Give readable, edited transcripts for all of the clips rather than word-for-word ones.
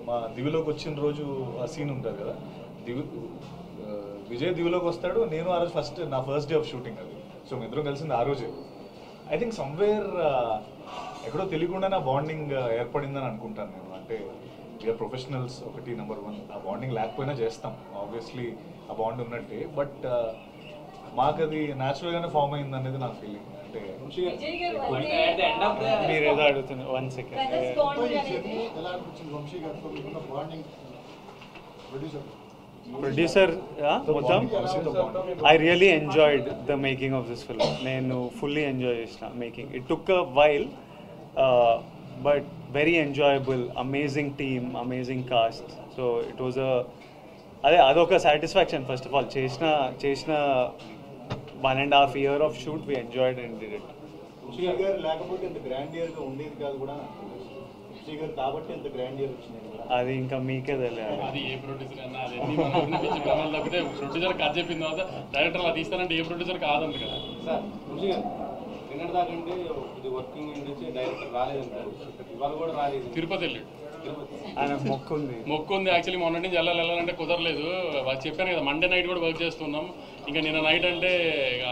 మా దివిలోకి వచ్చిన రోజు ఆ సీన్ ఉంటుంది కదా, విజయ్ దివిలోకి వస్తాడు, నేను ఆ రోజు నా ఫస్ట్ డే ఆఫ్ షూటింగ్ అది. సో మీ ఇద్దరం కలిసింది ఆ రోజే. ఐ థింక్ సమ్వేర్ ఎక్కడో తెలియకుండా నా బాండింగ్ ఏర్పడిందని అనుకుంటాను నేను. అంటే వీఆర్ ప్రొఫెషనల్స్ ఒకటి, నెంబర్ 1. ఆ బాండింగ్ లేకపోయినా చేస్తాం ఆబ్వియస్లీ, ఆ బాండ్ ఉన్నట్టే. బట్ మాకు అది న్యాచురల్గానే ఫామ్ అయింది అనేది నా ఫీలింగ్. అంటే మీరు ఏదో అడుగుతున్నారు, 1 సెకండ్. ప్రొడ్యూసర్ మొత్తం I really enjoyed the making of this film. నేను ఫుల్లీ ఎంజాయ్ చేసిన making. It took a while but very enjoyable. Amazing team, amazing cast. So it was అదొక సాటిస్ఫాక్షన్. ఫస్ట్ ఆఫ్ ఆల్ చేసిన 1.5 year of shoot we enjoyed and did it. లేకపోతే ఇంత గ్రాండియర్గా ఉండేది కాదు కూడా, కాబట్టి ఇంత గ్రాండియర్ వచ్చింది. అది ఇంకా మీకే తెలియాలి. అది ఏ ప్రొడ్యూసర్ అన్నా అది తప్పితే ప్రొడ్యూసర్ కథ చెప్పిన తర్వాత డైరెక్టర్ అలా తీస్తానంటే ఏ ప్రొడ్యూసర్ కాదంట కదా సార్. నిన్నటి దాకంటే ఇది వర్కింగ్ నుంచి డైరెక్టర్ రాలేదంటారు, ఇవాళ కూడా రాలేదు. తిరుపతి వెళ్ళాడు, ఆయన మొక్కు ఉంది. యాక్చువల్లీ మొన్న నుంచి వెళ్ళాలంటే కుదరలేదు. చెప్పాను కదా, మండే నైట్ కూడా వర్క్ చేస్తున్నాం. ఇంకా నిన్న నైట్ అంటే ఇక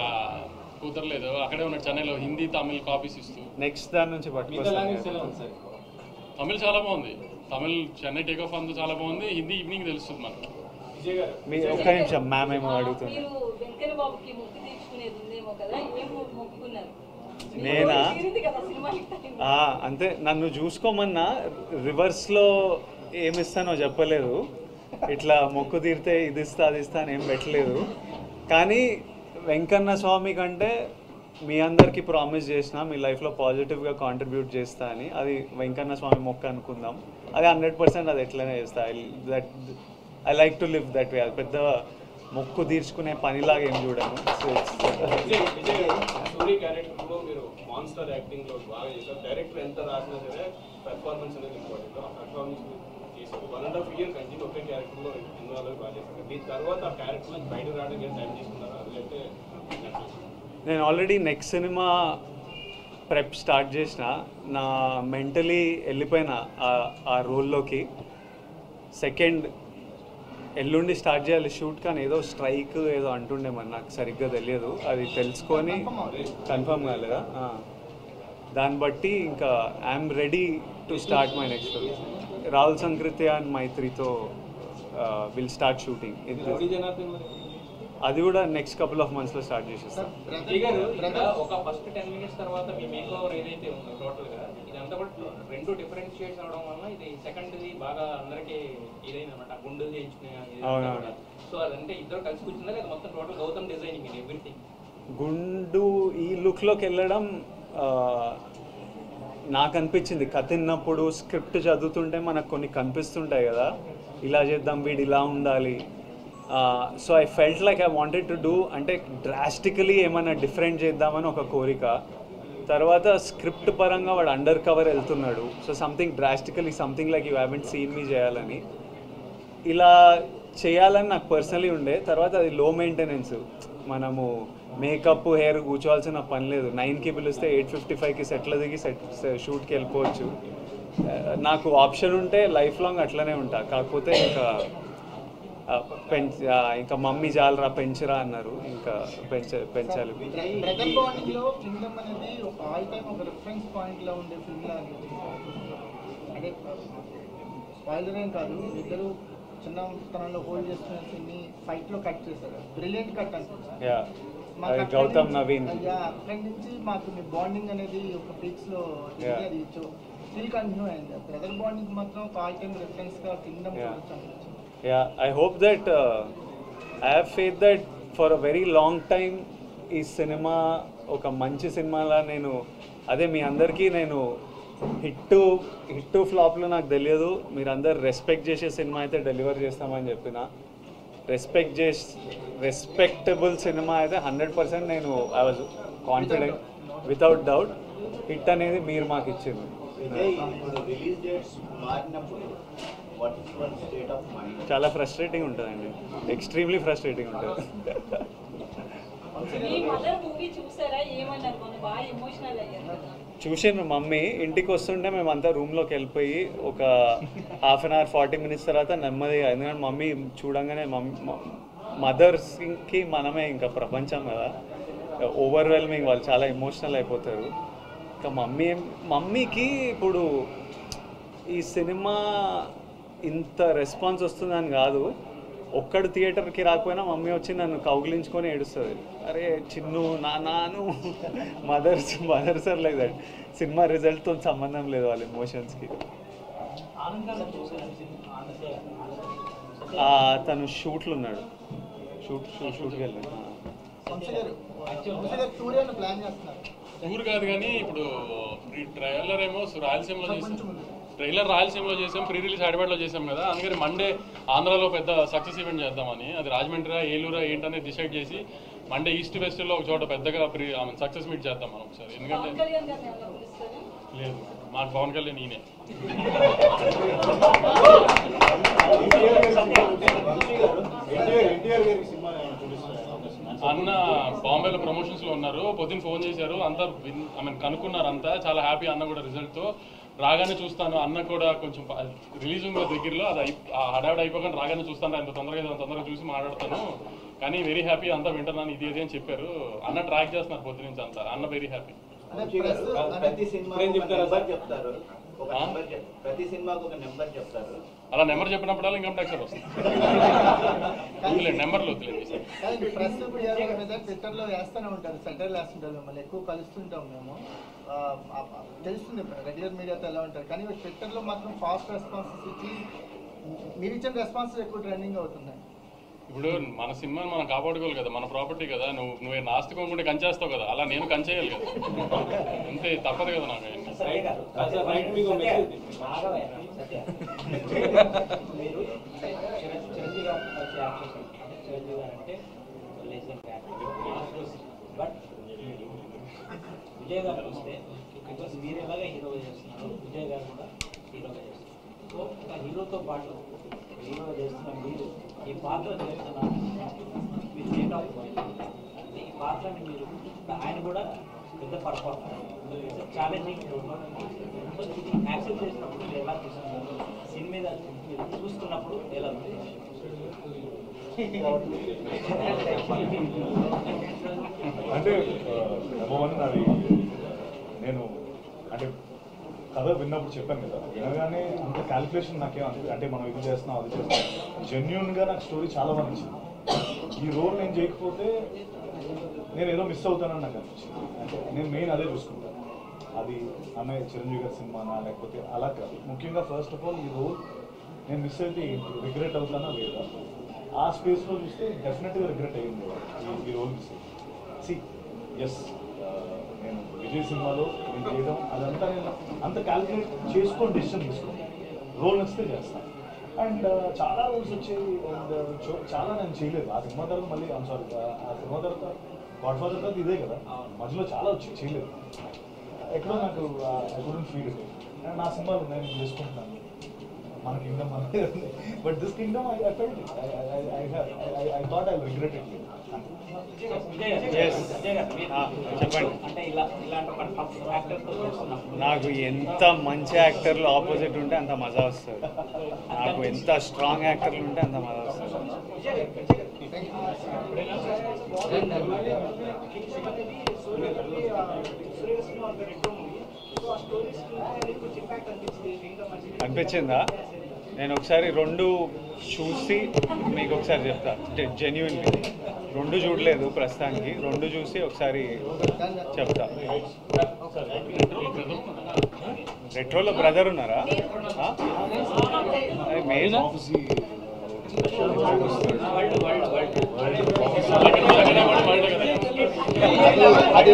కుదరలేదు. అక్కడే ఉన్నాడు చెన్నైలో, హిందీ తమిళ్ కాపీస్ ఇస్తూ. నెక్స్ట్ దాని నుంచి తమిళ్ చాలా బాగుంది. తమిళ్ చెన్నై టేక్ ఆఫ్ అంతా చాలా బాగుంది. హిందీ ఈవినింగ్ తెలుస్తుంది మనకి. ఒక్క నిమిషం, మ్యామ్ ఏమో అడుగుతున్నారు. నేనా? అంతే, నన్ను చూసుకోమన్నా రివర్స్లో ఏమిస్తానో చెప్పలేదు. ఇట్లా మొక్కు తీరితే ఇది ఇస్తా అది ఇస్తా అని ఏం పెట్టలేదు. కానీ వెంకన్న స్వామి కంటే మీ అందరికీ ప్రామిస్ చేసిన మీ లైఫ్లో పాజిటివ్గా కాంట్రిబ్యూట్ చేస్తా అని. అది వెంకన్న స్వామి మొక్క అనుకుందాం. అది 100% అది ఎట్లనే చేస్తా. I like to live that way. అది పెద్ద మొక్కు తీర్చుకునే పనిలాగా ఏం చూడను. మాన్స్టర్ యాక్టింగ్ లో బాగా చేశారు. డైరెక్టర్ ఎంత రాసినా సరే పెర్ఫార్మెన్స్ అనేది ఇంపార్టెంట్. ఆ పెర్ఫార్మెన్స్ చేశారు. 1.5 year కంటిన్యూ ఒకే క్యారెక్టర్ లో ఇన్వాల్వ్ బాగా చేశారు. దీని తర్వాత ఆ క్యారెక్టర్ నుంచి బయట రావడానికి టైం తీసుకున్నారు. అదైతే నేను already next cinema prep start చేసిన. నా మెంటలీ వెళ్ళిపోయిన ఆ రోల్లోకి. సెకండ్ ఎల్లుండి స్టార్ట్ చేయాలి షూట్, కానీ ఏదో స్ట్రైక్ ఏదో అంటుండే మరి నాకు సరిగ్గా తెలియదు. అది తెలుసుకొని కన్ఫర్మ్ కాలేదా, దాన్ని బట్టి ఇంకా I'm ready to start my next film. Rahul Sankrityan and మైత్రితో విల్ స్టార్ట్ షూటింగ్. అది కూడా నెక్స్ట్ కపుల్ ఆఫ్ మంత్స్లో స్టార్ట్ చేసేస్తాం. ఒక ఫస్ట్ 10 minutes తర్వాత మీ మేక్ ఓవర్ ఏదైతే ఉందో టోటల్గా ఇదంతా కూడా 2 డిఫరెంట్ షేడ్స్ అవడం వల్ల ఇది సెకండ్ది బాగా అందరికీ ఇదైందన్నమాట. గుండు చేయించుకునే. సో అదంటే ఇద్దరు కలిసి కూర్చుందా లేదా మొత్తం టోటల్ గౌతమ్ డిజైనింగ్ ఇది ఎవ్రీథింగ్? గుండు ఈ లుక్లోకి వెళ్ళడం నాకు అనిపించింది. కథ విన్నప్పుడు స్క్రిప్ట్ చదువుతుంటే మనకు కొన్ని కనిపిస్తుంటాయి కదా, ఇలా చేద్దాం, వీడు ఇలా ఉండాలి. So I felt like I wanted to do, అంటే డ్రాస్టికలీ ఏమైనా డిఫరెంట్ చేద్దామని ఒక కోరిక. తర్వాత స్క్రిప్ట్ పరంగా వాడు అండర్ కవర్ వెళ్తున్నాడు. So something drastically, something like you haven't seen me చేయాలని, ఇలా చేయాలని నాకు పర్సనలీ ఉండే. తర్వాత అది లో మెయింటెనెన్స్. మనము మేకప్ హెయిర్ కూర్చోవాల్సిన పని లేదు. 9కి పిలిస్తే 8:55కి సెట్లో దిగి షూట్కి వెళ్ళిపోవచ్చు. నాకు ఆప్షన్ ఉంటే లైఫ్ లాంగ్ అట్లనే ఉంటా. కాకపోతే ఇంకా మమ్మీ జాలరా పెంచరా అన్నారు, ఇంకా పెంచాలి. చిన్నతనంలో హోల్డ్ చేస్తున్న సీన్ని ఫైట్ లో కట్ చేశారు. బ్రిలియంట్ కట్ అనిపించింది. గౌతమ్ నవీన్ అక్కడి నుంచి మాకు మీ బాండింగ్ అనేది ఒక పీక్స్ లో అది స్టిల్ కంటిన్యూ అయింది. బ్రదర్ బాండింగ్ మాత్రం ఒక ఆల్ టైమ్ రిఫరెన్స్ గా కింగ్డమ్ అనిపించింది. I hope that I have faith that for a very long time ఈ సినిమా ఒక మంచి సినిమాలా నేను అదే మీ అందరికీ నేను హిట్ ఫ్లాప్లో నాకు తెలియదు. మీరందరు రెస్పెక్ట్ చేసే సినిమా అయితే డెలివర్ చేస్తామని చెప్పిన. రెస్పెక్టబుల్ సినిమా అయితే 100% నేను I was confident without doubt. Hit అనేది మీరు మాకు ఇచ్చింది. చాలా ఫ్రస్ట్రేటింగ్ ఉంటుందండి, ఎక్స్ట్రీమ్లీ ఫ్రస్ట్రేటింగ్ ఉంటుంది. చూసాను మమ్మీ ఇంటికి వస్తుంటే మేమంతా రూమ్లోకి వెళ్ళిపోయి ఒక హాఫ్ అన్ అవర్ 40 minutes తర్వాత నెమ్మదిగా, ఎందుకంటే మమ్మీ చూడంగానే మదర్స్కి మనమే ఇంకా ప్రపంచం కదా, ఓవర్వెల్మింగ్, వాళ్ళు చాలా ఎమోషనల్ అయిపోతారు. ఇంకా మమ్మీకి ఇప్పుడు ఈ సినిమా ఇంత రెస్పాన్స్ వస్తుందని కాదు, ఒక్కడు థియేటర్కి రాకపోయినా మమ్మీ వచ్చి నన్ను కౌగిలించుకొని ఏడుస్తుంది. అరే చిన్ను నాను mothers are like that. Cinema రిజల్ట్తో సంబంధం లేదు వాళ్ళ ఎమోషన్స్కి. తను షూట్లు ఉన్నాడు, షూట్కి వెళ్ళాడు. టూర్ కాదు కానీ ఇప్పుడు ఈ ట్రైలర్ ఏమో రాయలసీమలో చేసాం, రాయలసీమలో చేసాం, ప్రీ రిలీజ్ హైదరాబాద్లో చేసాం కదా. అందుకని మండే ఆంధ్రాలో పెద్ద సక్సెస్ ఈవెంట్ చేద్దామని, అది రాజమండ్రి ఏలూరా ఏంటనేది డిసైడ్ చేసి మండే ఈస్ట్ వెస్ట్లో ఒక చోట పెద్దగా సక్సెస్ మీట్ చేద్దాం మనం ఒకసారి. ఎందుకంటే లేదు, మాకు పవన్ కళ్యాణ్ ఈయనే. అన్న బాంబేలో ప్రమోషన్స్లో ఉన్నారు, పొద్దున్న ఫోన్ చేశారు, అంతా కనుక్కున్నారు, అంతా చాలా హ్యాపీ. అన్న కూడా రిజల్ట్తో రాగానే చూస్తాను, అన్న కూడా కొంచెం రిలీజ్ ఉంది దగ్గరలో, అది హడావిడి అయిపోకుండా రాగానే చూస్తాను, అంత తొందరగా చూసి మాట్లాడతాను, కానీ వెరీ హ్యాపీ, అంతా వింటున్నాను, ఇది అని చెప్పారు. అన్న ట్రాక్ చేస్తున్నారు పొద్దు నుంచి అంతా, అన్న వెరీ హ్యాపీ. ప్రతి సినిమాకు ఒక నెంబర్ చెప్తారు, అలా నెంబర్ చెప్పినప్పుడల్లా ఇన్కమ్ ట్యాక్స్ వస్తుంది. నెంబర్లు వద్దులేదు. ట్విట్టర్లో వేస్తూనే ఉంటారు, సెంటర్లు వేస్తుంటారు, మిమ్మల్ని ఎక్కువ కలుస్తుంటాం మేము, తెలుస్తుంది రెగ్యులర్ మీడియాతో ఎలా ఉంటారు, కానీ ట్విట్టర్లో మాత్రం ఫాస్ట్ రెస్పాన్సెస్ ఇచ్చి మీరు ఇచ్చిన రెస్పాన్సెస్ ఎక్కువ ట్రెండింగ్ అవుతున్నాయి. ఇప్పుడు మన సినిమాని మనం కాపాడుకోవాలి కదా, మన ప్రాపర్టీ కదా, నువ్వే నాస్తి కొనుక్కుంటే కంచేస్తావు కదా, అలా నేను కంచేయాలి కదా, అంతే, తప్పదు కదా నాకు. బట్ విజయ్ గారు చూస్తే బికాస్ మీరు ఎలాగా హీరోగా చేస్తున్నారు, విజయ్ గారు కూడా హీరోగా చేస్తున్నారు. సో ఒక హీరోతో పాటు హీరోగా చేస్తున్న మీరు ఈ పాత్ర చేస్తున్నారు, మీరు డేట్ ఆఫ్ ఈ పాత్రని మీరు, ఆయన కూడా పెద్ద పర్ఫార్మర్, ఛాలెంజింగ్. సో ఇది యాక్సెప్ట్ చేసినప్పుడు మీరు ఎలా చూస్తున్నారు, సినిమా మీద మీరు చూస్తున్నప్పుడు ఎలా ఉంది? అంటే నెంబర్ వన్ అది నేను అంటే కథ విన్నప్పుడు చెప్పాను కదా, వినగానే అంత క్యాలిక్యులేషన్ నాకేం అంటే మనం ఇది చేస్తున్నాం అది చేస్తున్నాం, జెన్యున్గా నాకు స్టోరీ చాలా బాగా నచ్చింది. ఈ రోల్ నేను చేయకపోతే నేను ఏదో మిస్ అవుతానని నాకు అనిపించింది. అంటే నేను మెయిన్ అదే చూసుకుంటాను, అది అన్నయ్య చిరంజీవి గారి సినిమానా లేకపోతే అలా కాదు. ముఖ్యంగా ఫస్ట్ ఆఫ్ ఆల్ ఈ రోల్ నేను మిస్ అయితే రిగ్రెట్ అవుతానా లేదా, ఆ స్పేస్లో చూస్తే డెఫినెట్గా రిగ్రెట్ అయ్యింది ఈ రోల్ మిస్ అయ్యింది. సి ఎస్, నేను విజయ్ సినిమాలో నేను చేయడం అదంతా నేను అంత క్యాలిక్యులేట్ చేసుకొని డెసిషన్ తీసుకున్నాను, రోల్ నచ్చితే చేస్తాను. అండ్ చాలా రోల్స్ వచ్చాయి, అండ్ చాలా నేను చేయలేదు ఆ సినిమా తర్వాత. మళ్ళీ సారీ, ఆ సినిమా తర్వాత గాడ్ ఫాదర్ తర్వాత ఇదే కదా, మధ్యలో చాలా వచ్చాయి, చేయలేదు. ఎక్కడో నాకు I couldn't feel it. And నా సినిమాలు నేను చేసుకుంటున్నాను, మన కింగ్డమ్ మనదే ఉంది, but this Kingdom I felt it, I thought I regret it. చెప్పండి. నాకు ఎంత మంచి యాక్టర్లు ఆపోజిట్ ఉంటే అంత మజా వస్తుంది, నాకు ఎంత స్ట్రాంగ్ యాక్టర్లు ఉంటే అంత మజా వస్తుంది. అనిపించిందా? నేను ఒకసారి రెండు చూసి మీకు ఒకసారి చెప్తా, జెన్యున్లీ రెండు చూడలేదు ప్రస్తుతానికి, రెండు చూసి ఒకసారి చెప్తా. రెట్రోలో బ్రదర్ ఉన్నారా? మెయిన్ అది